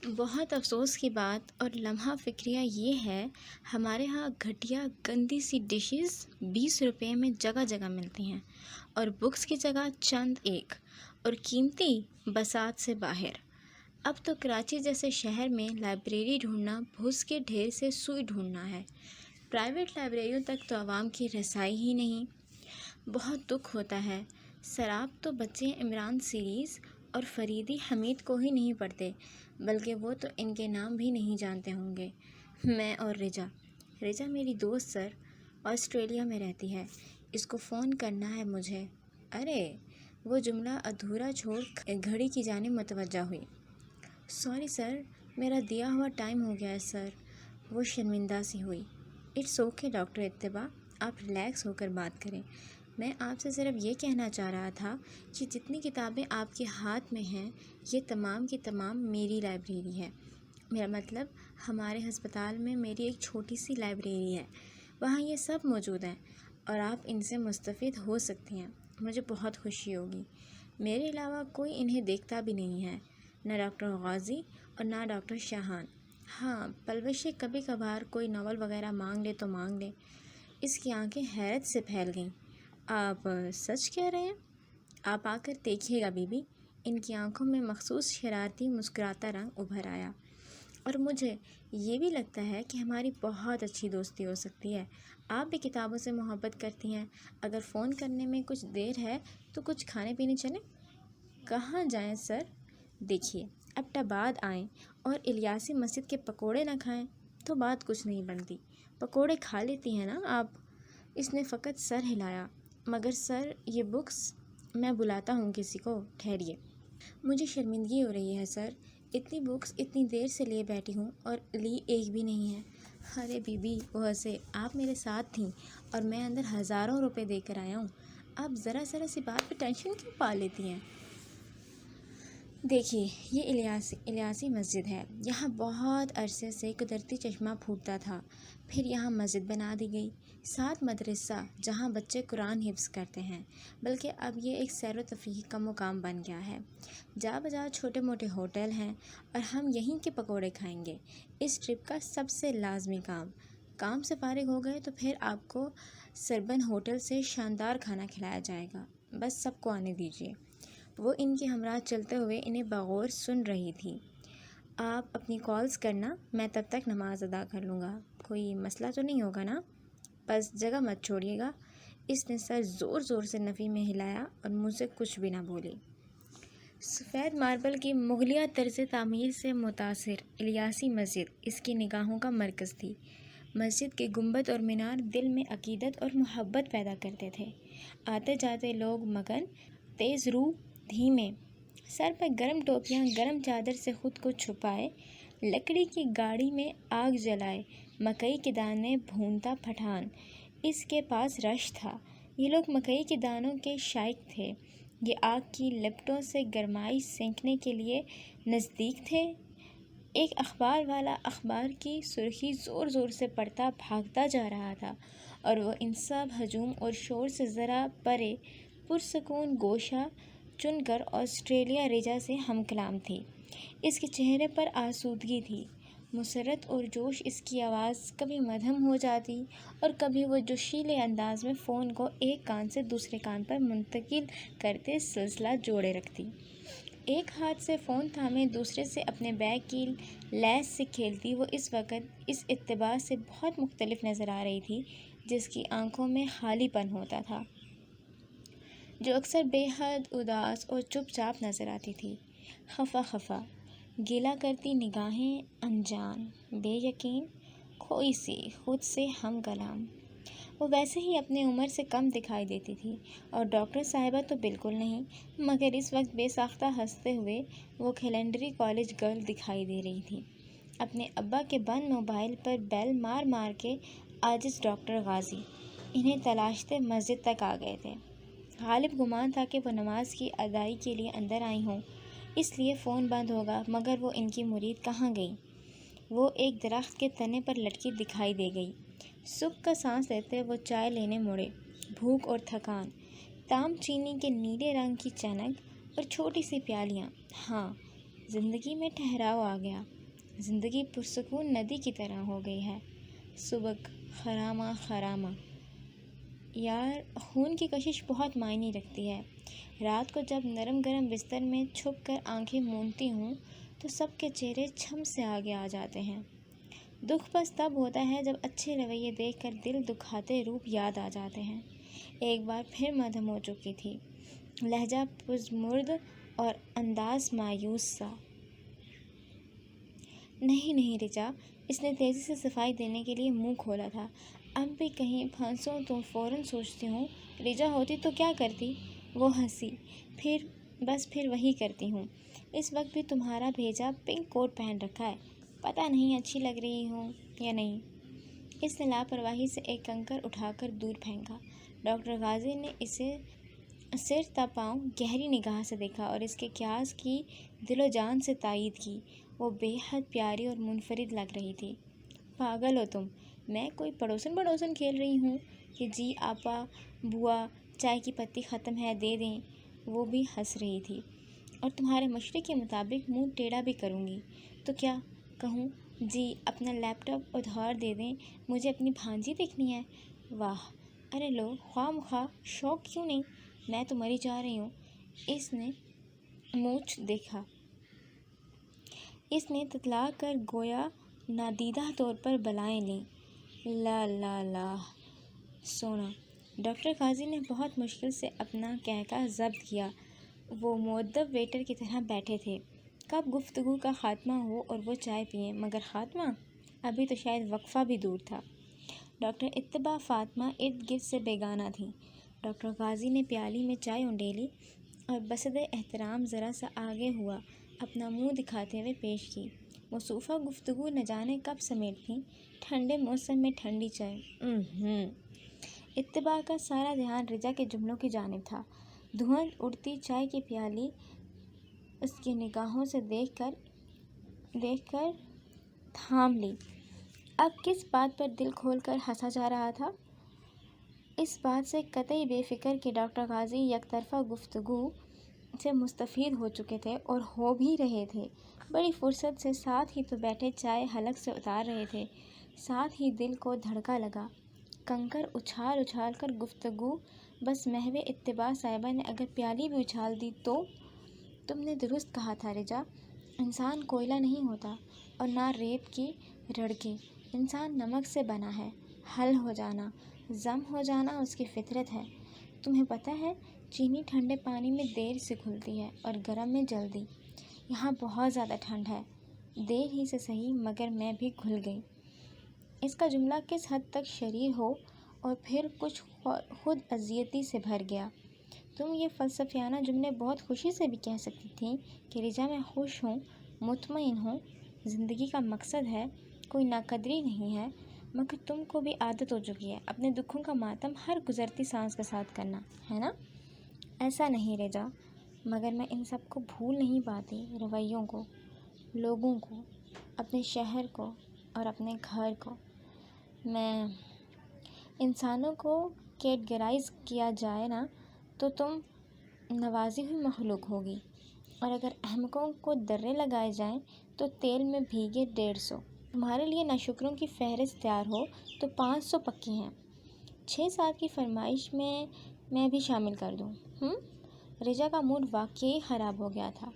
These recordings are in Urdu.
بہت افسوس کی بات اور لمحہ فکریہ یہ ہے، ہمارے ہاں گھٹیا گندی سی ڈشز 20 روپے میں جگہ جگہ ملتی ہیں، اور بکس کی جگہ چند ایک، اور قیمتی بساط سے باہر۔ اب تو کراچی جیسے شہر میں لائبریری ڈھونڈنا بھوس کے ڈھیر سے سوئی ڈھونڈنا ہے۔ پرائیویٹ لائبریریوں تک تو عوام کی رسائی ہی نہیں۔ بہت دکھ ہوتا ہے۔ سراب تو بچے عمران سیریز اور فریدی حمید کو ہی نہیں پڑھتے، بلکہ وہ تو ان کے نام بھی نہیں جانتے ہوں گے۔ میں اور رجا میری دوست سر، آسٹریلیا میں رہتی ہے، اس کو فون کرنا ہے مجھے۔ ارے وہ جملہ ادھورا چھوڑ گھڑی کی جانب متوجہ ہوئی۔ سوری سر، میرا دیا ہوا ٹائم ہو گیا ہے سر، وہ شرمندہ سی ہوئی۔ اٹس اوکے ڈاکٹر اتباع، آپ ریلیکس ہو کر بات کریں۔ میں آپ سے صرف یہ کہنا چاہ رہا تھا کہ جتنی کتابیں آپ کے ہاتھ میں ہیں، یہ تمام کی تمام میری لائبریری ہے۔ میرا مطلب ہمارے ہسپتال میں میری ایک چھوٹی سی لائبریری ہے، وہاں یہ سب موجود ہیں اور آپ ان سے مستفید ہو سکتی ہیں۔ مجھے بہت خوشی ہوگی۔ میرے علاوہ کوئی انہیں دیکھتا بھی نہیں ہے، نہ ڈاکٹر غازی اور نہ ڈاکٹر شاہان۔ ہاں، پلوشیں کبھی کبھار کوئی ناول وغیرہ مانگ لے تو مانگ لے۔ اس کی آنکھیں حیرت سے پھیل گئیں۔ آپ سچ کہہ رہے ہیں؟ آپ آ کر دیکھیے گا بی بی۔ ان کی آنکھوں میں مخصوص شرارتی مسکراتا رنگ ابھر آیا۔ اور مجھے یہ بھی لگتا ہے کہ ہماری بہت اچھی دوستی ہو سکتی ہے۔ آپ بھی کتابوں سے محبت کرتی ہیں۔ اگر فون کرنے میں کچھ دیر ہے تو کچھ کھانے پینے چلیں؟ کہاں جائیں سر؟ دیکھیے، ابٹاباد آئیں اور الیاسی مسجد کے پکوڑے نہ کھائیں تو بات کچھ نہیں بنتی۔ پکوڑے کھا لیتی ہیں نا آپ؟ اس نے فقط سر ہلایا۔ مگر سر، یہ بکس… میں بلاتا ہوں کسی کو، ٹھہریے۔ مجھے شرمندگی ہو رہی ہے سر، اتنی بکس اتنی دیر سے لیے بیٹھی ہوں اور لی ایک بھی نہیں ہے۔ ارے بی بی، وہ ہنسے، آپ میرے ساتھ تھیں اور میں اندر ہزاروں روپے دے کر آیا ہوں، آپ ذرا سی بات پہ ٹینشن کیوں پا لیتی ہیں؟ دیکھیے، یہ الیاسی مسجد ہے، یہاں بہت عرصے سے قدرتی چشمہ پھوٹتا تھا، پھر یہاں مسجد بنا دی گئی، ساتھ مدرسہ جہاں بچے قرآن حفظ کرتے ہیں، بلکہ اب یہ ایک سیر و تفریح کا مقام بن گیا ہے۔ جا بجا چھوٹے موٹے ہوٹل ہیں اور ہم یہیں کے پکوڑے کھائیں گے۔ اس ٹرپ کا سب سے لازمی کام سے فارغ ہو گئے تو پھر آپ کو سربن ہوٹل سے شاندار کھانا کھلایا جائے گا۔ بس سب کو آنے دیجیے۔ وہ ان کے ہمراہ چلتے ہوئے انہیں بغور سن رہی تھی۔ آپ اپنی کالز کرنا، میں تب تک نماز ادا کر لوں گا۔ کوئی مسئلہ تو نہیں ہوگا نا؟ بس جگہ مت چھوڑیے گا۔ اس نے سر زور سے نفی میں ہلایا اور منہ سے کچھ بھی نہ بولی۔ سفید ماربل کی مغلیہ طرز تعمیر سے متاثر الیاسی مسجد اس کی نگاہوں کا مرکز تھی۔ مسجد کے گنبد اور مینار دل میں عقیدت اور محبت پیدا کرتے تھے۔ آتے جاتے لوگ مگن، تیز رو، دھیمے، سر پر گرم ٹوپیاں، گرم چادر سے خود کو چھپائے، لکڑی کی گاڑی میں آگ جلائے، مکئی کے دانے بھونتا پٹھان۔ اس کے پاس رش تھا۔ یہ لوگ مکئی کے دانوں کے شائق تھے۔ یہ آگ کی لپٹوں سے گرمائی سینکنے کے لیے نزدیک تھے۔ ایک اخبار والا اخبار کی سرخی زور سے پڑھتا بھاگتا جا رہا تھا، اور وہ ان سب ہجوم اور شور سے ذرا پرے پرسکون گوشہ چن کر آسٹریلیا رجا سے ہم کلام تھی۔ اس کے چہرے پر آسودگی تھی، مسرت اور جوش۔ اس کی آواز کبھی مدھم ہو جاتی اور کبھی وہ جوشیلے انداز میں فون کو ایک کان سے دوسرے کان پر منتقل کرتے سلسلہ جوڑے رکھتی۔ ایک ہاتھ سے فون تھامے دوسرے سے اپنے بیگ کی لیس سے کھیلتی وہ اس وقت اس اتباع سے بہت مختلف نظر آ رہی تھی جس کی آنکھوں میں خالی پن ہوتا تھا، جو اکثر بے حد اداس اور چپ چاپ نظر آتی تھی۔ خفا گیلا کرتی نگاہیں، انجان، بے یقین، کھوئی سی، خود سے ہم کلام۔ وہ ویسے ہی اپنی عمر سے کم دکھائی دیتی تھی، اور ڈاکٹر صاحبہ تو بالکل نہیں، مگر اس وقت بے ساختہ ہنستے ہوئے وہ کیلنڈری کالج گرل دکھائی دے رہی تھی۔ اپنے ابا کے بند موبائل پر بیل مار کے عاجز ڈاکٹر غازی انہیں تلاشتے مسجد تک آ گئے تھے۔ غالب گمان تھا کہ وہ نماز کی ادائیگی کے لیے اندر آئی ہوں، اس لیے فون بند ہوگا، مگر وہ ان کی مرید کہاں گئی؟ وہ ایک درخت کے تنے پر لٹکی دکھائی دے گئی۔ سکھ کا سانس لیتے وہ چائے لینے مڑے۔ بھوک اور تھکان، تام چینی کے نیلے رنگ کی چنک اور چھوٹی سی پیالیاں، ہاں، زندگی میں ٹھہراؤ آ گیا، زندگی پرسکون ندی کی طرح ہو گئی ہے۔ سبک خرامہ خرامہ، یار خون کی کشش بہت معنی رکھتی ہے۔ رات کو جب نرم گرم بستر میں چھپ کر آنکھیں مونتی ہوں تو سب کے چہرے چھم سے آگے آ جاتے ہیں۔ دکھ بس تب ہوتا ہے جب اچھے رویے دیکھ کر دل دکھاتے روپ یاد آ جاتے ہیں۔ ایک بار پھر مدھم ہو چکی تھی، لہجہ پزمرد اور انداز مایوس سا۔ نہیں رچا، اس نے تیزی سے صفائی دینے کے لیے منہ کھولا تھا۔ اب بھی کہیں پھنسوں تو فوراً سوچتی ہوں رچا ہوتی تو کیا کرتی۔ وہ ہنسی، پھر وہی کرتی ہوں۔ اس وقت بھی تمہارا بھیجا پنک کوٹ پہن رکھا ہے، پتہ نہیں اچھی لگ رہی ہوں یا نہیں۔ اس نے لاپرواہی سے ایک کنکر اٹھا کر دور پھینکا۔ ڈاکٹر غازی نے اسے سر تا پاؤں گہری نگاہ سے دیکھا اور اس کے قیاس کی دل و جان سے تائید کی۔ وہ بے حد پیاری اور منفرد لگ رہی تھی۔ پاگل ہو تم، میں کوئی پڑوسن کھیل رہی ہوں کہ جی آپا بوا چائے کی پتی ختم ہے دے دیں۔ وہ بھی ہنس رہی تھی۔ اور تمہارے مشورے کے مطابق منہ ٹیڑھا بھی کروں گی تو کیا کہوں، جی اپنا لیپ ٹاپ ادھار دے دیں، مجھے اپنی بھانجی دیکھنی ہے۔ واہ، ارے لو، خواہ مخواہ شوق کیوں نہیں، میں تو مری جا رہی ہوں۔ اس نے مونچھ دیکھا، اس نے تتلا کر گویا نادیدہ طور پر بلائیں لیں۔ لا لا لا سونا۔ ڈاکٹر غازی نے بہت مشکل سے اپنا قہقہ ضبط کیا۔ وہ مؤدب ویٹر کی طرح بیٹھے تھے۔ کب گفتگو کا خاتمہ ہو اور وہ چائے پئیں، مگر خاتمہ؟ ابھی تو شاید وقفہ بھی دور تھا۔ ڈاکٹر اتباع فاطمہ ارد گرد سے بیگانہ تھیں۔ ڈاکٹر غازی نے پیالی میں چائے انڈیلی اور بسد احترام ذرا سا آگے ہوا اپنا منہ دکھاتے ہوئے پیش کی۔ مصروفہ گفتگو نہ جانے کب سمیٹ تھیں، ٹھنڈے موسم میں ٹھنڈی چائے۔ اتباع کا سارا دھیان رجا کے جملوں کی جانب تھا۔ دھند اڑتی چائے کی پیالی اس کی نگاہوں سے دیکھ کر تھام لی۔ اب کس بات پر دل کھول کر ہنسا جا رہا تھا؟ اس بات سے قطعی بے فکر کہ ڈاکٹر غازی یک طرفہ گفتگو سے مستفید ہو چکے تھے اور ہو بھی رہے تھے۔ بڑی فرصت سے ساتھ ہی تو بیٹھے چائے حلق سے اتار رہے تھے، ساتھ ہی دل کو دھڑکا لگا۔ کنکر اچھال کر گفتگو بس محو اتباع صاحبہ نے اگر پیالی بھی اچھال دی تو؟ تم نے درست کہا تھا رجا، انسان کوئلہ نہیں ہوتا اور نہ ریت کی رڑکیں۔ انسان نمک سے بنا ہے، حل ہو جانا، ضم ہو جانا اس کی فطرت ہے۔ تمہیں پتہ ہے چینی ٹھنڈے پانی میں دیر سے گھلتی ہے اور گرم میں جلدی۔ یہاں بہت زیادہ ٹھنڈ ہے، دیر ہی سے صحیح مگر میں بھی گھل گئی۔ اس کا جملہ کس حد تک شریر ہو اور پھر کچھ خود اذیتی سے بھر گیا۔ تم یہ فلسفیانہ جملے بہت خوشی سے بھی کہہ سکتی تھیں کہ رجا میں خوش ہوں، مطمئن ہوں، زندگی کا مقصد ہے، کوئی ناقدری نہیں ہے، مگر تم کو بھی عادت ہو چکی ہے اپنے دکھوں کا ماتم ہر گزرتی سانس کے ساتھ کرنا، ہے نا؟ ایسا نہیں رجا، مگر میں ان سب کو بھول نہیں پاتی، رویوں کو، لوگوں کو، اپنے شہر کو اور اپنے گھر کو۔ میں انسانوں کو کیٹگرائز کیا جائے نا تو تم نوازی ہوئی مخلوق ہوگی، اور اگر احمقوں کو درے لگائے جائیں تو تیل میں بھیگے 150۔ تمہارے لیے ناشکروں کی فہرست تیار ہو تو 500 پکی ہیں۔ 6 سال کی فرمائش میں بھی شامل کر دوں؟ رجا کا موڈ واقعی خراب ہو گیا تھا۔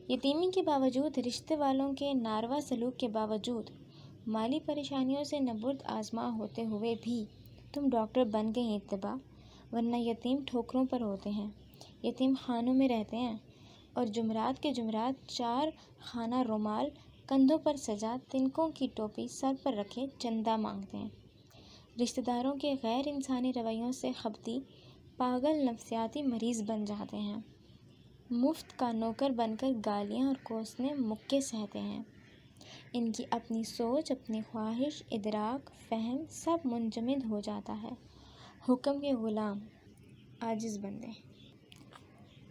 یتیمی کے باوجود، رشتے والوں کے ناروا سلوک کے باوجود، مالی پریشانیوں سے نبرد آزما ہوتے ہوئے بھی تم ڈاکٹر بن گئی اتباع، ورنہ یتیم ٹھوکروں پر ہوتے ہیں، یتیم خانوں میں رہتے ہیں اور جمعرات کے جمعرات 4 خانہ رومال کندھوں پر سجا، تنکوں کی ٹوپی سر پر رکھے چندہ مانگتے ہیں۔ رشتہ داروں کے غیر انسانی رویوں سے خبتی پاگل نفسیاتی مریض بن جاتے ہیں، مفت کا نوکر بن کر گالیاں اور کوسنے مکے سہتے ہیں۔ ان کی اپنی سوچ، اپنی خواہش، ادراک، فہم سب منجمد ہو جاتا ہے۔ حکم کے غلام، عاجز بندے۔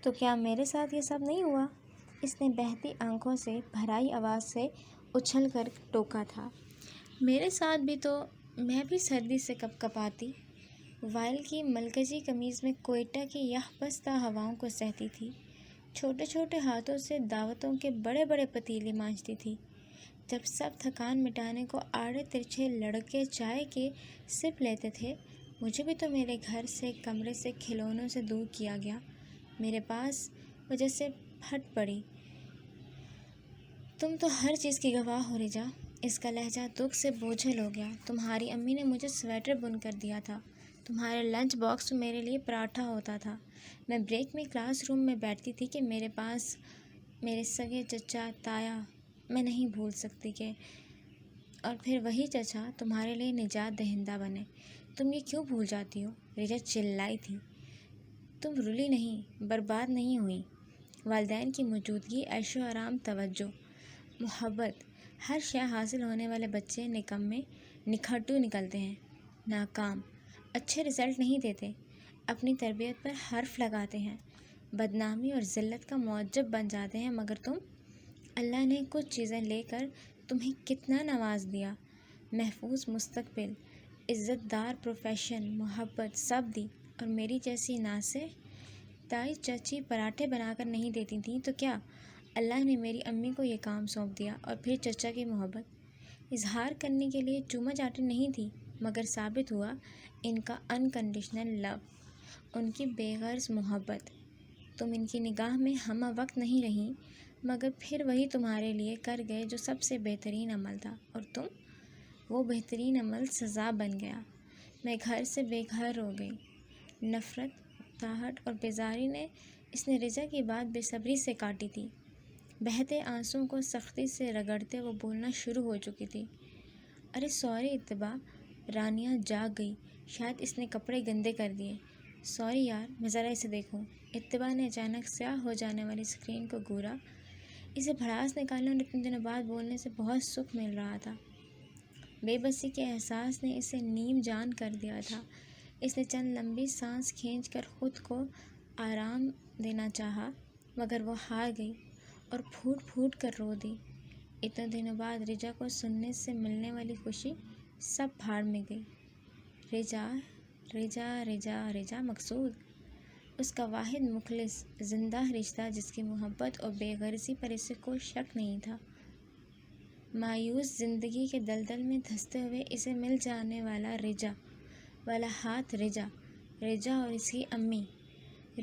تو کیا میرے ساتھ یہ سب نہیں ہوا؟ اس نے بہتی آنکھوں سے بھرائی آواز سے اچھل کر ٹوکا تھا۔ میرے ساتھ بھی تو میں بھی سردی سے کپکپاتی، وائل کی ملکجی قمیض میں کوئٹہ کی یخ بستہ ہواؤں کو سہتی تھی۔ چھوٹے چھوٹے ہاتھوں سے دعوتوں کے بڑے بڑے پتیلے مانجتی تھی۔ جب سب تھکان مٹانے کو آڑے ترچھے لڑکے چائے کے سپ لیتے تھے، مجھے بھی تو میرے گھر سے، کمرے سے، کھلونوں سے دور کیا گیا۔ میرے پاس وجہ سے پھٹ پڑی۔ تم تو ہر چیز کی گواہ ہو رجا۔ اس کا لہجہ دکھ سے بوجھل ہو گیا۔ تمہاری امی نے مجھے سویٹر بن کر دیا تھا۔ تمہارے لنچ باکس میں میرے لیے پراٹھا ہوتا تھا۔ میں بریک میں کلاس روم میں بیٹھتی تھی کہ میرے پاس میرے سگے چچا، تایا، میں نہیں بھول سکتی کہ، اور پھر وہی چچا تمہارے لیے نجات دہندہ بنے۔ تم یہ کیوں بھول جاتی ہو؟ رجا چلائی تھی۔ تم رلی نہیں، برباد نہیں ہوئی۔ والدین کی موجودگی، عیش و آرام، توجہ، محبت، ہر شے حاصل ہونے والے بچے نکمے، نکھٹو نکلتے ہیں، ناکام، اچھے رزلٹ نہیں دیتے، اپنی تربیت پر حرف لگاتے ہیں، بدنامی اور ذلت کا موجب بن جاتے ہیں۔ مگر تم، اللہ نے کچھ چیزیں لے کر تمہیں کتنا نواز دیا۔ محفوظ مستقبل، عزت دار پروفیشن، محبت، سب دی۔ اور میری جیسی ناسے تائی چاچی پراٹھے بنا کر نہیں دیتی تھیں تو کیا؟ اللہ نے میری امی کو یہ کام سونپ دیا۔ اور پھر چچا کی محبت اظہار کرنے کے لیے چوما چاٹی نہیں تھی، مگر ثابت ہوا ان کا انکنڈیشنل لو، ان کی بے غرض محبت۔ تم ان کی نگاہ میں ہمہ وقت نہیں رہیں، مگر پھر وہی تمہارے لیے کر گئے جو سب سے بہترین عمل تھا، اور تم، وہ بہترین عمل سزا بن گیا۔ میں گھر سے بے گھر ہو گئی۔ نفرت، اکتاہٹ اور بیزاری نے، اس نے رجا کی بات بے صبری سے کاٹی تھی۔ بہتے آنسوں کو سختی سے رگڑتے وہ بولنا شروع ہو چکی تھی۔ ارے سوری اتباع، رانیہ جاگ گئی، شاید اس نے کپڑے گندے کر دیے۔ سوری یار، میں ذرا اسے دیکھوں۔ اتباع نے اچانک سیاہ ہو جانے والی اسکرین کو گھورا۔ اسے بھڑاس نکالنے اور اتنے دنوں بعد بولنے سے بہت سکھ مل رہا تھا۔ بے بسی کے احساس نے اسے نیم جان کر دیا تھا۔ اس نے چند لمبی سانس کھینچ کر خود کو آرام دینا چاہا، مگر وہ ہار گئی اور پھوٹ پھوٹ کر رو دی۔ اتنے دنوں بعد رجا کو سننے سے ملنے والی خوشی سب بھاڑ میں گئی۔ رجا، رجا، رجا، رجا مقصود، اس کا واحد مخلص زندہ رشتہ جس کی محبت اور بے غرضی پر اسے کوئی شک نہیں تھا۔ مایوس زندگی کے دلدل میں دھنستے ہوئے اسے مل جانے والا رجا والا ہاتھ، رجا، رجا اور اس کی امی۔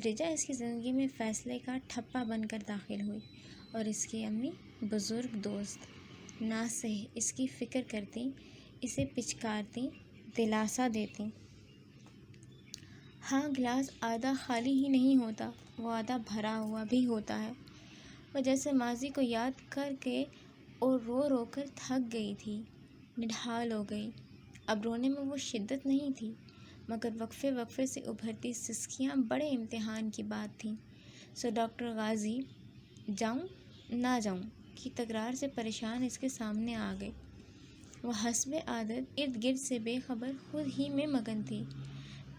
رجا اس کی زندگی میں فیصلے کا ٹھپا بن کر داخل ہوئی، اور اس کی امی بزرگ دوست، ناصح، اس کی فکر کرتی، اسے پچکارتی، دلاسا دیتی۔ ہاں، گلاس آدھا خالی ہی نہیں ہوتا، وہ آدھا بھرا ہوا بھی ہوتا ہے۔ وہ جیسے ماضی کو یاد کر کے اور رو رو کر تھک گئی تھی، نڈھال ہو گئی۔ اب رونے میں وہ شدت نہیں تھی، مگر وقفے وقفے سے ابھرتی سسکیاں بڑے امتحان کی بات تھیں۔ سو ڈاکٹر غازی، جاؤں نہ جاؤں کی تکرار سے پریشان اس کے سامنے آ گئی۔ وہ حسب عادت ارد گرد سے بے خبر خود ہی میں مگن تھی۔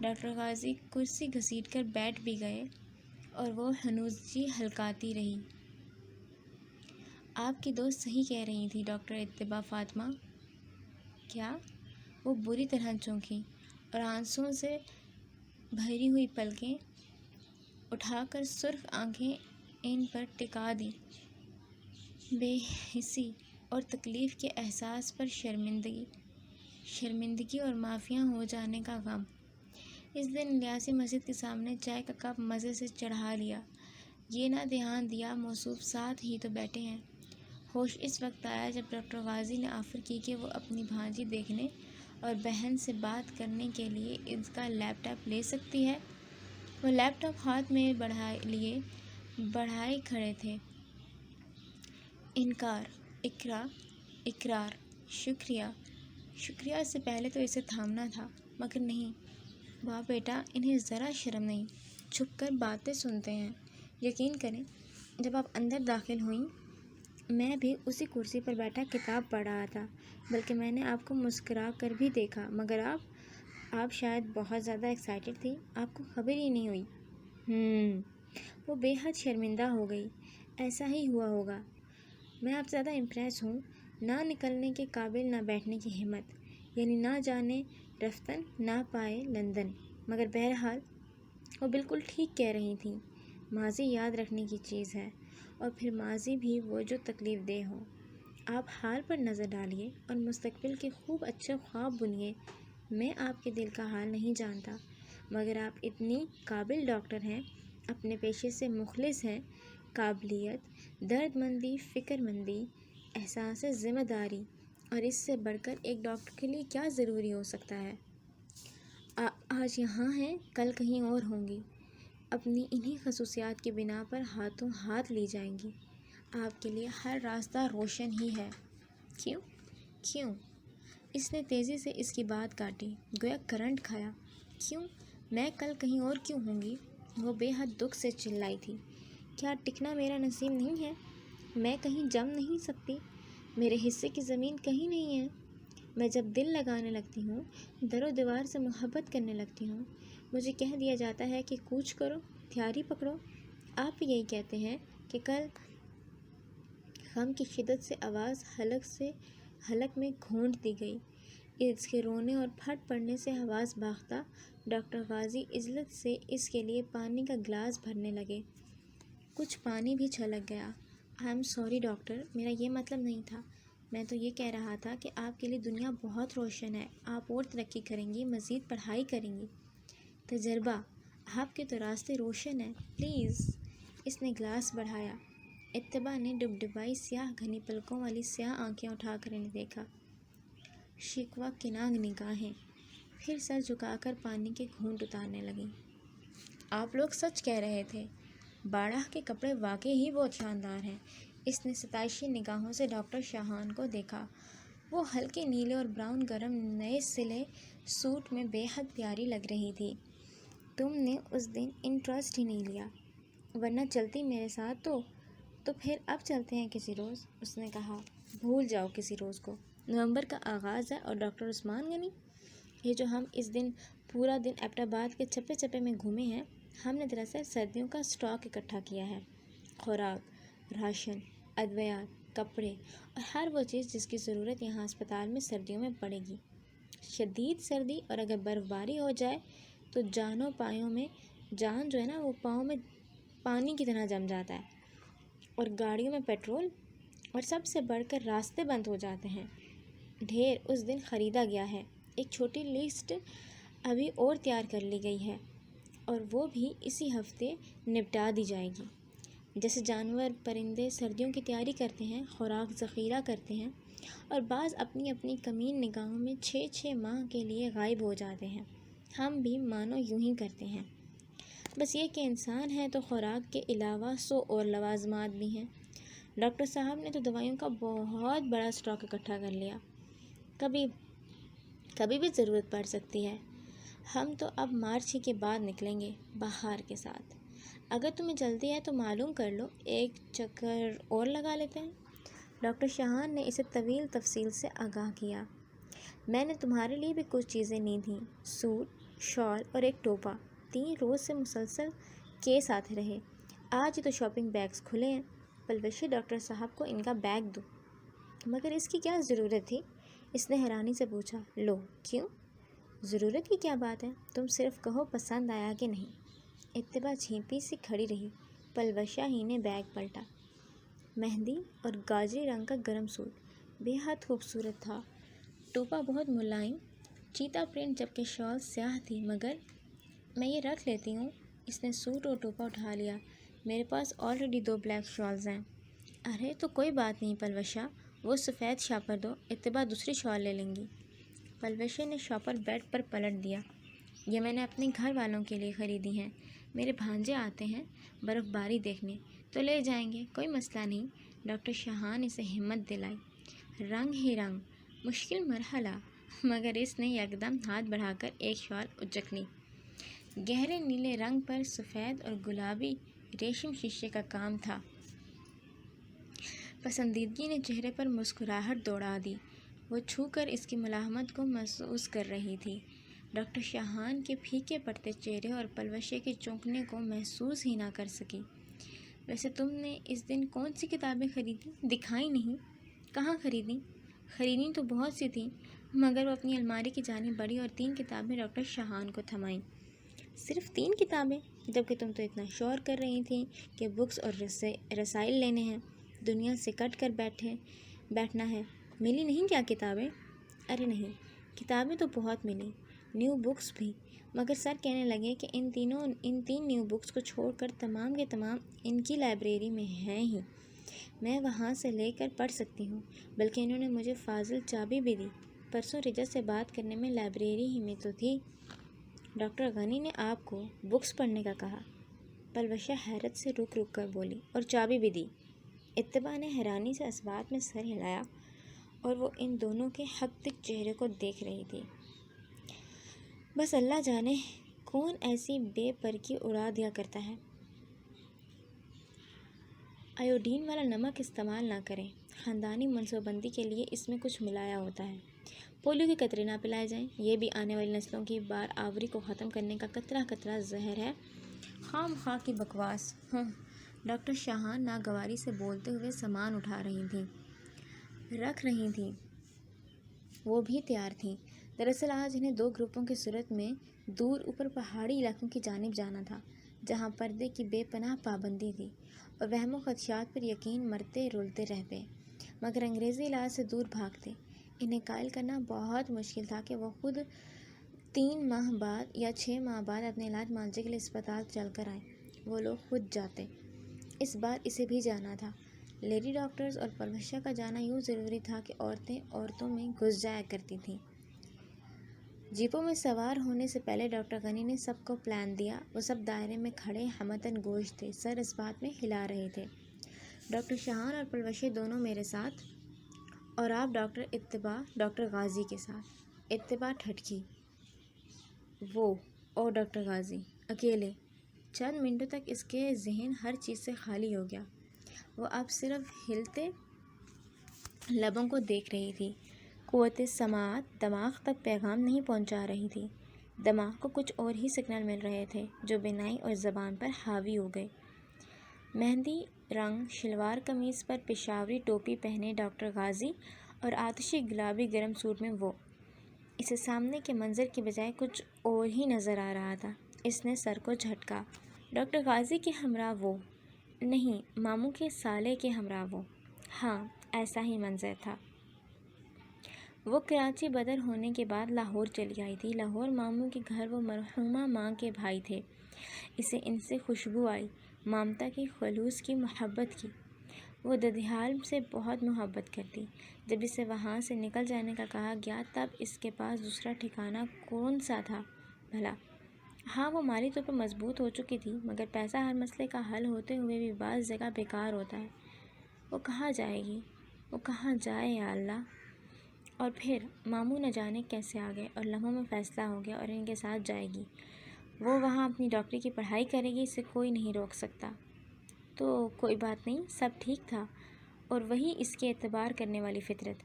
ڈاکٹر غازی کرسی گھسیٹ کر بیٹھ بھی گئے، اور وہ ہنوزی ہلکاتی رہی۔ آپ کی دوست صحیح کہہ رہی تھی ڈاکٹر اتباع فاطمہ۔ کیا؟ وہ بری طرح چونکی اور آنسوؤں سے بھری ہوئی پلکیں اٹھا کر سرخ آنکھیں ان پر ٹکا دیں۔ بے حسی اور تکلیف کے احساس پر شرمندگی اور معافیاں ہو جانے کا غم۔ اس دن الیاسی مسجد کے سامنے چائے کا کپ مزے سے چڑھا لیا، یہ نہ دھیان دیا موصوف ساتھ ہی تو بیٹھے ہیں۔ ہوش اس وقت آیا جب ڈاکٹر غازی نے آفر کی کہ وہ اپنی بھانجی دیکھنے اور بہن سے بات کرنے کے لیے اس کا لیپ ٹاپ لے سکتی ہے۔ وہ لیپ ٹاپ ہاتھ میں لیے بڑھائے کھڑے تھے۔ انکار، اقرار، شکریہ، شکریہ سے پہلے تو اسے تھامنا تھا، مگر نہیں۔ واہ بیٹا، انہیں ذرا شرم نہیں، چھپ کر باتیں سنتے ہیں۔ یقین کریں، جب آپ اندر داخل ہوئیں، میں بھی اسی کرسی پر بیٹھا کتاب پڑھ رہا تھا، بلکہ میں نے آپ کو مسکرا کر بھی دیکھا، مگر آپ شاید بہت زیادہ ایکسائٹڈ تھی، آپ کو خبر ہی نہیں ہوئی۔ وہ بے حد شرمندہ ہو گئی۔ ایسا ہی ہوا ہوگا۔ میں آپ سے زیادہ امپریس ہوں، نہ نکلنے کے قابل نہ بیٹھنے کی ہمت، یعنی نہ جانے رفتن نہ پائے لندن۔ مگر بہرحال وہ بالکل ٹھیک کہہ رہی تھیں۔ ماضی یاد رکھنے کی چیز ہے، اور پھر ماضی بھی وہ جو تکلیف دہ ہو۔ آپ حال پر نظر ڈالیے اور مستقبل کے خوب اچھے خواب بنیے۔ میں آپ کے دل کا حال نہیں جانتا، مگر آپ اتنی قابل ڈاکٹر ہیں، اپنے پیشے سے مخلص ہیں۔ قابلیت، درد مندی، فکر مندی، احساس ذمہ داری، اور اس سے بڑھ کر ایک ڈاکٹر کے لیے کیا ضروری ہو سکتا ہے؟ آج یہاں ہیں، کل کہیں اور ہوں گی، اپنی انہی خصوصیات کی بنا پر ہاتھوں ہاتھ لی جائیں گی۔ آپ کے لیے ہر راستہ روشن ہی ہے۔ کیوں؟ کیوں؟ اس نے تیزی سے اس کی بات کاٹی، گویا کرنٹ کھایا۔ کیوں؟ میں کل کہیں اور کیوں ہوں گی؟ وہ بے حد دکھ سے چلائی تھی۔ کیا ٹکنا میرا نصیب نہیں ہے؟ میں کہیں جم نہیں سکتی؟ میرے حصے کی زمین کہیں نہیں ہے؟ میں جب دل لگانے لگتی ہوں، در و دیوار سے محبت کرنے لگتی ہوں، مجھے کہہ دیا جاتا ہے کہ کوچ کرو، تھیاری پکڑو۔ آپ بھی یہی کہتے ہیں کہ کل غم کی شدت سے آواز حلق میں گھونٹ دی گئی۔ اس کے رونے اور پھٹ پڑنے سے حواس باختہ ڈاکٹر غازی عجلت سے اس کے لیے پانی کا گلاس بھرنے لگے۔ کچھ پانی بھی چھلک گیا۔ آئی ایم سوری ڈاکٹر، میرا یہ مطلب نہیں تھا۔ میں تو یہ کہہ رہا تھا کہ آپ کے لیے دنیا بہت روشن ہے، آپ اور ترقی کریں گی، مزید پڑھائی کریں گی۔ تجربہ، آپ کے تو راستے روشن ہیں، پلیز۔ اس نے گلاس بڑھایا۔ اتباع نے ڈبڈبائی سیاہ گھنی پلکوں والی سیاہ آنکھیں اٹھا کر انہیں دیکھا۔ شکوہ کناگ نگاہیں، پھر سر جھکا کر پانی کے گھونٹ اتارنے لگیں۔ آپ لوگ سچ کہہ رہے تھے، باڑہ کے کپڑے واقعی ہی بہت شاندار ہیں۔ اس نے ستائشی نگاہوں سے ڈاکٹر شاہان کو دیکھا۔ وہ ہلکے نیلے اور براؤن گرم نئے سلے سوٹ میں بے حد پیاری لگ رہی تھی۔ تم نے اس دن انٹرسٹ ہی نہیں لیا، ورنہ چلتی میرے ساتھ تو پھر اب چلتے ہیں کسی روز، اس نے کہا۔ بھول جاؤ کسی روز کو، نومبر کا آغاز ہے اور ڈاکٹر عثمان غنی، یہ جو ہم اس دن پورا دن ایبٹ آباد کے چپے چپے میں گھومے ہیں، ہم نے دراصل سردیوں کا اسٹاک اکٹھا کیا ہے۔ خوراک، راشن، ادویات، کپڑے اور ہر وہ چیز جس کی ضرورت یہاں ہسپتال میں سردیوں میں پڑے گی۔ شدید سردی اور اگر برف باری ہو جائے تو جان جو ہے نا وہ پاؤں میں پانی کی طرح جم جاتا ہے، اور گاڑیوں میں پیٹرول، اور سب سے بڑھ کر راستے بند ہو جاتے ہیں۔ ڈھیر اس دن خریدا گیا ہے، ایک چھوٹی لسٹ ابھی اور تیار کر لی گئی ہے، اور وہ بھی اسی ہفتے نپٹا دی جائے گی۔ جیسے جانور پرندے سردیوں کی تیاری کرتے ہیں، خوراک ذخیرہ کرتے ہیں، اور بعض اپنی اپنی کمین نگاہوں میں 6 ماہ کے لیے غائب ہو جاتے ہیں، ہم بھی مانو یوں ہی کرتے ہیں۔ بس یہ کہ انسان ہے تو خوراک کے علاوہ 100 اور لوازمات بھی ہیں۔ ڈاکٹر صاحب نے تو دوائیوں کا بہت بڑا اسٹاک اکٹھا کر لیا، کبھی بھی ضرورت پڑ سکتی ہے۔ ہم تو اب مارچ ہی کے بعد نکلیں گے، بہار کے ساتھ۔ اگر تمہیں جلدی ہے تو معلوم کر لو، ایک چکر اور لگا لیتے ہیں۔ ڈاکٹر شاہان نے اسے طویل تفصیل سے آگاہ کیا۔ میں نے تمہارے لیے بھی کچھ چیزیں لی تھیں، سوٹ، شال اور ایک ٹوپا۔ 3 روز سے مسلسل کیس آتے رہے، آج ہی تو شاپنگ بیگز کھلے ہیں۔ پلوشی ڈاکٹر صاحب کو ان کا بیگ دو۔ مگر اس کی کیا ضرورت تھی؟ اس نے حیرانی سے پوچھا۔ لو، کیوں؟ ضرورت کی کیا بات ہے؟ تم صرف کہو پسند آیا کہ نہیں۔ اتباع جھیپی سی کھڑی رہی۔ پلوشا ہی نے بیگ پلٹا۔ مہندی اور گاجری رنگ کا گرم سوٹ بے حد خوبصورت تھا، ٹوپا بہت ملائم چیتا پرنٹ، جبکہ شال سیاہ تھی۔ مگر میں یہ رکھ لیتی ہوں۔ اس نے سوٹ اور ٹوپا اٹھا لیا۔ میرے پاس آلریڈی 2 بلیک شالز ہیں۔ ارے تو کوئی بات نہیں پلوشا، وہ سفید شاپر دو، اتباع دوسری شال لے لیں گی۔ پلوشا نے شاپر بیڈ پر پلٹ دیا۔ یہ میں نے اپنے گھر والوں کے لیے خریدی ہیں، میرے بھانجے آتے ہیں برف باری دیکھنے تو لے جائیں گے، کوئی مسئلہ نہیں۔ ڈاکٹر شاہان نے اسے ہمت دلائی۔ رنگ ہی رنگ، مشکل مرحلہ، مگر اس نے یکدم ہاتھ بڑھا کر ایک شال اچک لی۔ گہرے نیلے رنگ پر سفید اور گلابی ریشم شیشے کا کام تھا۔ پسندیدگی نے چہرے پر مسکراہٹ دوڑا دی۔ وہ چھو کر اس کی ملامت کو محسوس کر رہی تھی۔ ڈاکٹر شاہان کے پھیکے پڑتے چہرے اور پلوشے کے چونکنے کو محسوس ہی نہ کر سکی۔ ویسے تم نے اس دن کون سی کتابیں خریدیں؟ دکھائی نہیں۔ کہاں خریدیں؟ خریدیں تو بہت سی تھیں، مگر وہ اپنی الماری کی جانب بڑھی اور 3 کتابیں ڈاکٹر شاہان کو تھمائیں۔ صرف 3 کتابیں؟ جبکہ تم تو اتنا شور کر رہی تھیں کہ بکس اور رسائل لینے ہیں، دنیا سے کٹ کر بیٹھنا ہے۔ ملی نہیں کیا کتابیں؟ ارے نہیں، کتابیں تو بہت ملی، نیو بکس بھی، مگر سر کہنے لگے کہ ان تین نیو بکس کو چھوڑ کر تمام کے تمام ان کی لائبریری میں ہیں ہی، میں وہاں سے لے کر پڑھ سکتی ہوں، بلکہ انہوں نے مجھے فاضل چابی بھی دی۔ پرسوں رجت سے بات کرنے میں لائبریری ہی میں تو تھی۔ ڈاکٹر غنی نے آپ کو بکس پڑھنے کا کہا؟ پلوشہ حیرت سے رک کر بولی، اور چابی بھی دی؟ اتباع نے حیرانی سے اس بات میں سر ہلایا اور وہ ان دونوں کے ہکتک چہرے کو دیکھ رہی تھی۔ بس اللہ جانے کون ایسی بے پرکی اڑا دیا کرتا ہے۔ آیوڈین والا نمک استعمال نہ کریں، خاندانی منصوبہ بندی کے لیے اس میں کچھ ملایا ہوتا ہے۔ پولیو کے قطرے نہ پلائے جائیں، یہ بھی آنے والی نسلوں کی بار آوری کو ختم کرنے کا قطرہ زہر ہے۔ خام خواہ کی بکواس۔ ڈاکٹر شاہان ناگواری سے بولتے ہوئے سامان اٹھا رہی تھیں، رکھ رہی تھیں، وہ بھی تیار تھیں۔ دراصل آج انہیں 2 گروپوں کی صورت میں دور اوپر پہاڑی علاقوں کی جانب جانا تھا، جہاں پردے کی بے پناہ پابندی تھی اور وہم و خدشات پر یقین مرتے رولتے رہتے، مگر انگریزی علاج سے دور بھاگتے۔ انہیں قائل کرنا بہت مشکل تھا کہ وہ خود 3 ماہ بعد یا 6 ماہ بعد اپنے علاج معالجے کے لیے اسپتال چل کر آئیں۔ وہ لوگ خود جاتے۔ اس بار اسے بھی جانا تھا۔ لیڈی ڈاکٹرز اور پلوشہ کا جانا یوں ضروری تھا کہ عورتیں عورتوں میں گھس جایا کرتی تھیں۔ جیپوں میں سوار ہونے سے پہلے ڈاکٹر غنی نے سب کو پلان دیا۔ وہ سب دائرے میں کھڑے ہمتاً گوش تھے، سر اس بات میں ہلا رہے تھے۔ ڈاکٹر شاہان اور پلوشے دونوں میرے ساتھ، اور آپ ڈاکٹر اتباع ڈاکٹر غازی کے ساتھ۔ اتباع ٹھٹکی، وہ اور ڈاکٹر غازی اکیلے؟ چند منٹوں تک اس کے ذہن ہر چیز سے خالی ہو گیا۔ وہ اب صرف ہلتے لبوں کو دیکھ رہی تھی۔ قوت سماعت دماغ تک پیغام نہیں پہنچا رہی تھی، دماغ کو کچھ اور ہی سگنل مل رہے تھے جو بینائی اور زبان پر حاوی ہو گئے۔ مہندی رنگ شلوار قمیض پر پشاوری ٹوپی پہنے ڈاکٹر غازی اور آتشی گلابی گرم سوٹ میں وہ۔ اسے سامنے کے منظر کی بجائے کچھ اور ہی نظر آ رہا تھا۔ اس نے سر کو جھٹکا۔ ڈاکٹر غازی کے ہمراہ وہ؟ نہیں، ماموں کے سالے کے ہمراہ وہ۔ ہاں، ایسا ہی منظر تھا۔ وہ کراچی بدر ہونے کے بعد لاہور چلی آئی تھی۔ لاہور ماموں کے گھر وہ مرحومہ ماں کے بھائی تھے۔ اسے ان سے خوشبو آئی، ممتا کی، خلوص کی، محبت کی۔ وہ ددھیال سے بہت محبت کرتی۔ جب اسے وہاں سے نکل جانے کا کہا گیا تب اس کے پاس دوسرا ٹھکانہ کون سا تھا بھلا؟ ہاں، وہ مالی طور پر مضبوط ہو چکی تھی، مگر پیسہ ہر مسئلے کا حل ہوتے ہوئے بھی بعض جگہ بیکار ہوتا ہے۔ وہ کہاں جائے گی؟ وہ کہاں جائے یا اللہ؟ اور پھر ماموں نہ جانے کیسے آ گئے اور لمحوں میں فیصلہ ہو گیا اور ان کے ساتھ جائے گی۔ وہ وہاں اپنی ڈاکٹری کی پڑھائی کرے گی، اسے کوئی نہیں روک سکتا۔ تو کوئی بات نہیں، سب ٹھیک تھا۔ اور وہی اس کے اعتبار کرنے والی فطرت۔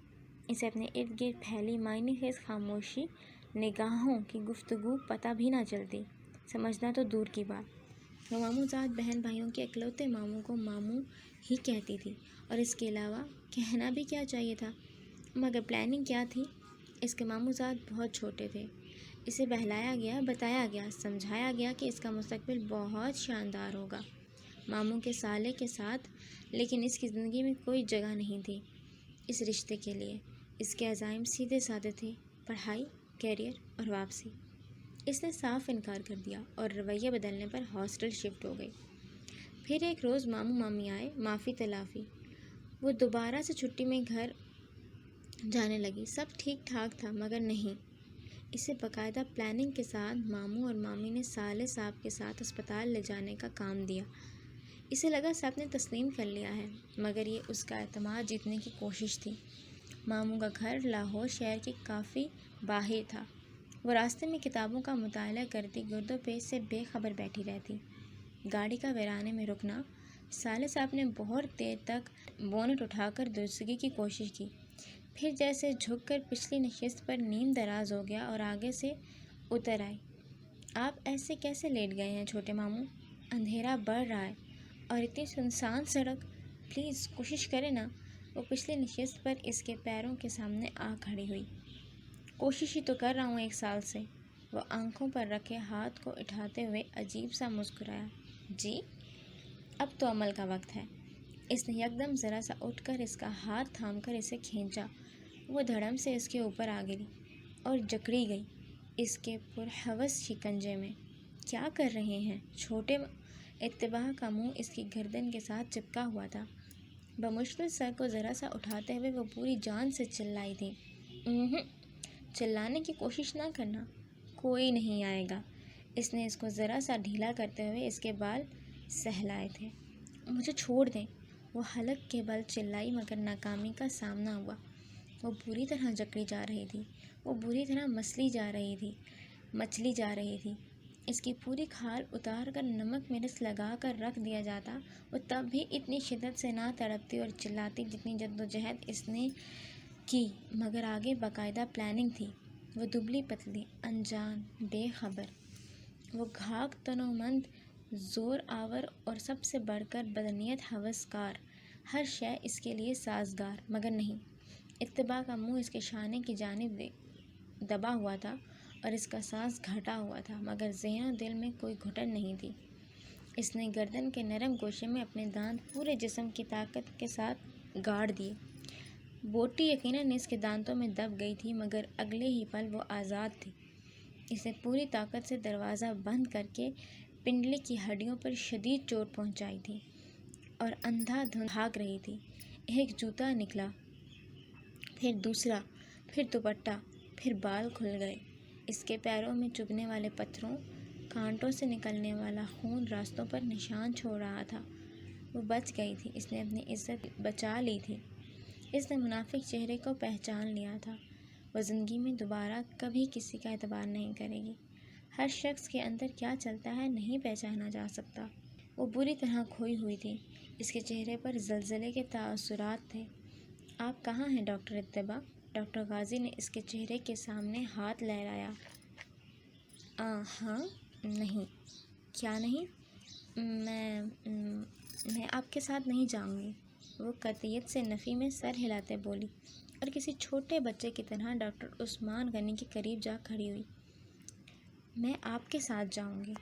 اسے اپنے ارد گرد پھیلی معنی خیز خاموشی، نگاہوں کی گفتگو پتہ بھی نہ چلتی۔ سمجھنا تو دور کی بات، وہ ماموں زاد بہن بھائیوں کے اکلوتے ماموں کو ماموں ہی کہتی تھی، اور اس کے علاوہ کہنا بھی کیا چاہیے تھا؟ مگر پلاننگ کیا تھی؟ اس کے ماموں زاد بہت چھوٹے تھے۔ اسے بہلایا گیا، بتایا گیا، سمجھایا گیا کہ اس کا مستقبل بہت شاندار ہوگا ماموں کے سالے کے ساتھ، لیکن اس کی زندگی میں کوئی جگہ نہیں تھی اس رشتے کے لیے۔ اس کے عزائم سیدھے سادے تھے، پڑھائی، کیریئر اور واپسی۔ اس نے صاف انکار کر دیا اور رویہ بدلنے پر ہاسٹل شفٹ ہو گئی۔ پھر ایک روز ماموں مامی آئے، معافی تلافی۔ وہ دوبارہ سے چھٹی میں گھر جانے لگی۔ سب ٹھیک ٹھاک تھا، مگر نہیں، اسے باقاعدہ پلاننگ کے ساتھ ماموں اور مامی نے سالے صاحب کے ساتھ اسپتال لے جانے کا کام دیا۔ اسے لگا سب نے تسلیم کر لیا ہے، مگر یہ اس کا اعتماد جیتنے کی کوشش تھی۔ ماموں کا گھر لاہور شہر کے کافی باہر تھا۔ وہ راستے میں کتابوں کا مطالعہ کرتی، گرد و پیش سے بے خبر بیٹھی رہتی۔ گاڑی کا ویرانے میں رکنا۔ سالے صاحب نے بہت دیر تک بونٹ اٹھا کر درستگی کی کوشش کی، پھر جیسے جھک کر پچھلی نشست پر نیم دراز ہو گیا اور آگے سے اتر آئی۔ آپ ایسے کیسے لیٹ گئے ہیں چھوٹے ماموں؟ اندھیرا بڑھ رہا ہے اور اتنی سنسان سڑک، پلیز کوشش کریں نا۔ وہ پچھلی نشست پر اس کے پیروں کے سامنے آ کھڑی ہوئی۔ کوشش ہی تو کر رہا ہوں 1 سال سے۔ وہ آنکھوں پر رکھے ہاتھ کو اٹھاتے ہوئے عجیب سا مسکرایا۔ جی، اب تو عمل کا وقت ہے۔ اس نے یکدم ذرا سا اٹھ کر اس کا ہاتھ تھام کر اسے کھینچا۔ وہ دھڑم سے اس کے اوپر آ گری اور جکڑی گئی اس کے پرہوس شکنجے میں۔ کیا کر رہے ہیں؟ چھوٹے اتباع کا منہ اس کی گردن کے ساتھ چپکا ہوا تھا۔ بمشکل سر کو ذرا سا اٹھاتے ہوئے وہ پوری جان سے چلائی تھی۔ چلانے کی کوشش نہ کرنا، کوئی نہیں آئے گا۔ اس نے اس کو ذرا سا ڈھیلا کرتے ہوئے اس کے بال سہلائے تھے۔ مجھے چھوڑ دیں، وہ حلق کے بل چلائی مگر ناکامی کا سامنا ہوا۔ وہ بری طرح جکڑی جا رہی تھی، وہ بری طرح مچلی جا رہی تھی۔ اس کی پوری کھال اتار کر نمک مرچ لگا کر رکھ دیا جاتا، وہ تب بھی اتنی شدت سے نہ تڑپتی اور چلاتی جتنی جدوجہد اس نے کی، مگر آگے باقاعدہ پلاننگ تھی۔ وہ دبلی پتلی، انجان، بے خبر، وہ گھاک تنومند، زور آور اور سب سے بڑھ کر بدنیت ہوسکار، ہر شے اس کے لیے سازگار، مگر نہیں۔ اتباع کا منہ اس کے شانے کی جانب دبا ہوا تھا اور اس کا سانس گھٹا ہوا تھا، مگر ذہن و دل میں کوئی گھٹن نہیں تھی۔ اس نے گردن کے نرم گوشے میں اپنے دانت پورے جسم کی طاقت کے ساتھ گاڑ دیے۔ بوٹی یقیناً اس کے دانتوں میں دب گئی تھی، مگر اگلے ہی پل وہ آزاد تھی۔ اس نے پوری طاقت سے دروازہ بند کر کے پنڈلی کی ہڈیوں پر شدید چوٹ پہنچائی تھی اور اندھا دھند بھاگ رہی تھی۔ ایک جوتا نکلا، پھر دوسرا، پھر دوپٹہ، پھر بال کھل گئے۔ اس کے پیروں میں چبھنے والے پتھروں، کانٹوں سے نکلنے والا خون راستوں پر نشان چھوڑ رہا تھا۔ وہ بچ گئی تھی، اس نے اپنی عزت بچا لی تھی۔ اس نے منافق چہرے کو پہچان لیا تھا۔ وہ زندگی میں دوبارہ کبھی کسی کا اعتبار نہیں کرے گی۔ ہر شخص کے اندر کیا چلتا ہے نہیں پہچانا جا سکتا۔ وہ بری طرح کھوئی ہوئی تھی۔ اس کے چہرے پر زلزلے کے تاثرات تھے۔ آپ کہاں ہیں ڈاکٹر اتباع؟ ڈاکٹر غازی نے اس کے چہرے کے سامنے ہاتھ لہرایا۔ ہاں، نہیں۔ کیا نہیں؟ میں آپ کے ساتھ نہیں جاؤں گی، وہ قطعیت سے نفی میں سر ہلاتے بولی اور کسی چھوٹے بچے کی طرح ڈاکٹر عثمان غنی کے قریب جا کھڑی ہوئی۔ میں آپ کے ساتھ جاؤں گی۔